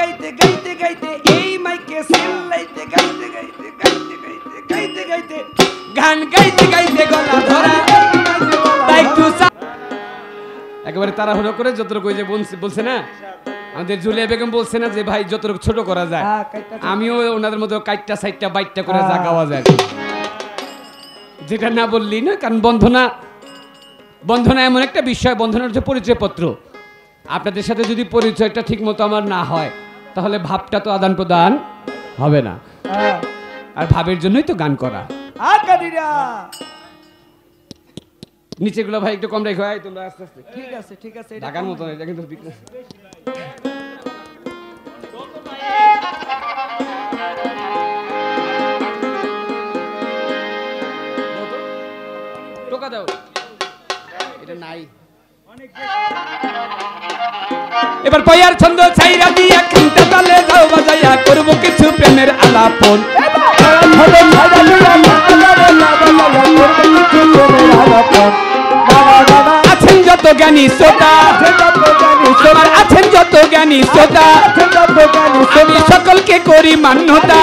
গাইতে গাইতে গাইতে এই মাইকে চিল্লাইতে গাইতে গাইতে গাইতে গাইতে গাইতে গাইতে গান গাইতে গাইতে গলা ধরা তাই একটু একেবারে তাড়াহুড়ো করে যতটুকু যে বলছে না আমাদের জুলিয়া বেগম বলছে না যে ভাই যতটুকু ছোট করা যায় আমিও ওনাদের মতো কাইটটা সাইটটা বাইটটা করে যা গাওয়া যায় যেটা না বললি না কারণ বন্ধনা এমন একটা বিষয় বন্ধনের যে পরিচয়পত্র আপনাদের সাথে যদি পরিচয়টা ঠিক মতো আমার না হয় তাহলে ভাবটা তো আদান প্রদান হবে না আর ভাবের জন্যই তো গান করা নিচেগুলো ভাই একটু কম রেখো তোমরা আস্তে আস্তে ঠিক আছে ঢাকার মতো এটা কিন্তু টোকা দাও এটা নাই এবার পয়ার ছন্দ ছাইরা দিয়া কিনতে তালে যাও বাজাইয়া করব কিছু প্রেমের আলাপন আছেন যত জ্ঞানী শ্রোতা আছেন যত জ্ঞানী শ্রোতা আমি সকলকে করি মান্যতা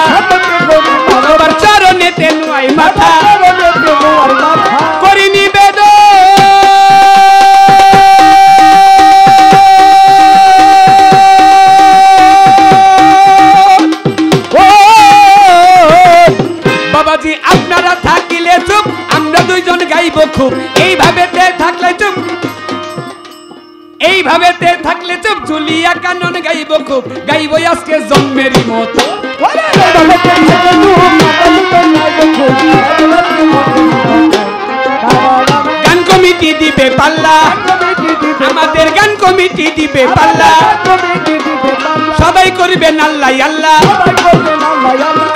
সবার চরণেতে নুয়াই মাথা করি নিবেদন বাবাজি আপনারা থাকিলে চুপ আমরা দুইজন গাইব খুব এইভাবে থাকলে চুপ জুলিয়া কানন গাইব খুব গাইব আজকে জন্মেরই মতো গান কমিটি দিবে পাল্লা আমাদের গান কমিটি দিবে পাল্লা সবাই করবেন আল্লাহ আল্লাহ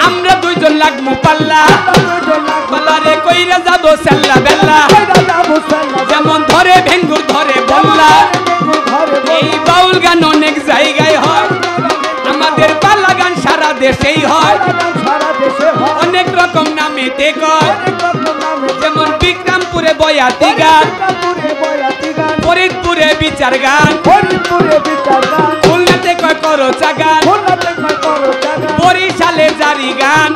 আমরা দুইজন লাগবো পাল্লা পাল্লারে কইরা যাবো সাল্লা বেল্লা যেমন ধরে ভেঙ্গুর ধরে বল্লা এই বাউল গান অনেক জায়গায় হয় আমাদের পাল্লা গান সারা দেশেই হয় অনেক রকম নামেতে কয় যেমন বিক্রমপুরে বয়াতি গান ফরিদপুরে বিচার গান খুলনাতে কয় করচা গান বরিশালে জারি গান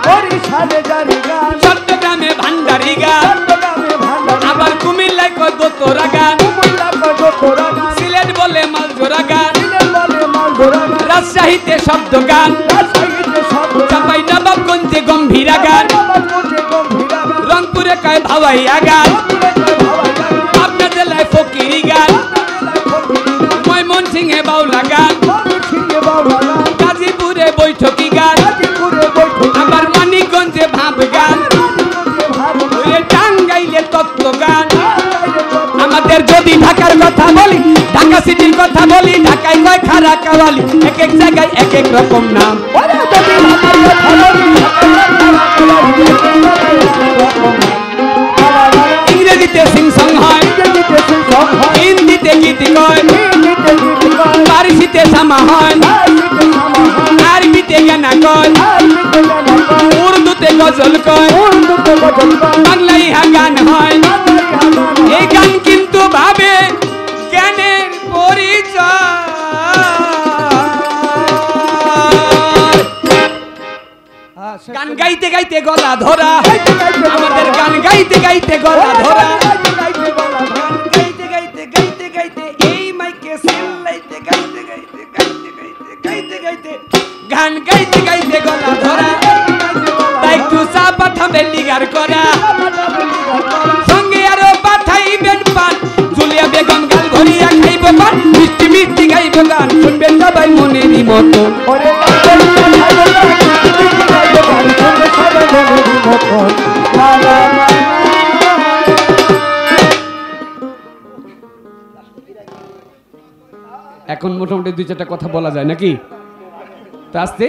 চট্টগ্রামে ভান্ডারি গান আবার কুমিল্লায় কয় দোতরা গান সিলেট বলে মালজোড়া গান রাজশাহীতে শব্দ গান চাপাই নবাবগঞ্জে গম্ভীরা গান রংপুরে কয় ভাওয়াইয়া গান পাবনা জেলায় ফকিরি গান ময়মনসিংহে বাউলা গান গাজীপুরে বৈঠকি গান আবার মানিকগঞ্জে ভাব গান টাঙ্গাইলে তত্ত্ব গান আমাদের যদি ঢাকার কথা বলি ঢাকা সিটির কথা বলি ঢাকায় কয় খারা কাওয়ালি এক এক জায়গায় এক এক রকম নাম ইংরেজিতে সিং সং হয় হিন্দিতে গীতি কয় ফার্সিতে সামা হয় আরবিতে গানা কয় উর্দুতে গজল কয় বাংলায় ইহা গান হয় এই গান কিন্তু ভাবে জ্ঞানের পরিচয় গান গাইতে গাইতে গলা ধরা আমাদের গান গাইতে গাইতে গলা ধরা গাইতে গাইতে গাইতে গাইতে এই মাইকে চিল্লাইতে গাইতে গাইতে গাইতে গাইতে গাইতে গাইতে গান গাইতে গাইতে গলা ধরা তাই একটু চা পাঠাবে লিগার করা সঙ্গে আরো পাঠাইবেন পান জুলিয়া বেগম গাল ভরিয়া খাইব পান মিষ্টি মিষ্টি গাইব গান শুনবেন সবাই মনেরই মতো এখন মোটামুটি দুই চারটা কথা বলা যায় নাকি তা আস্তে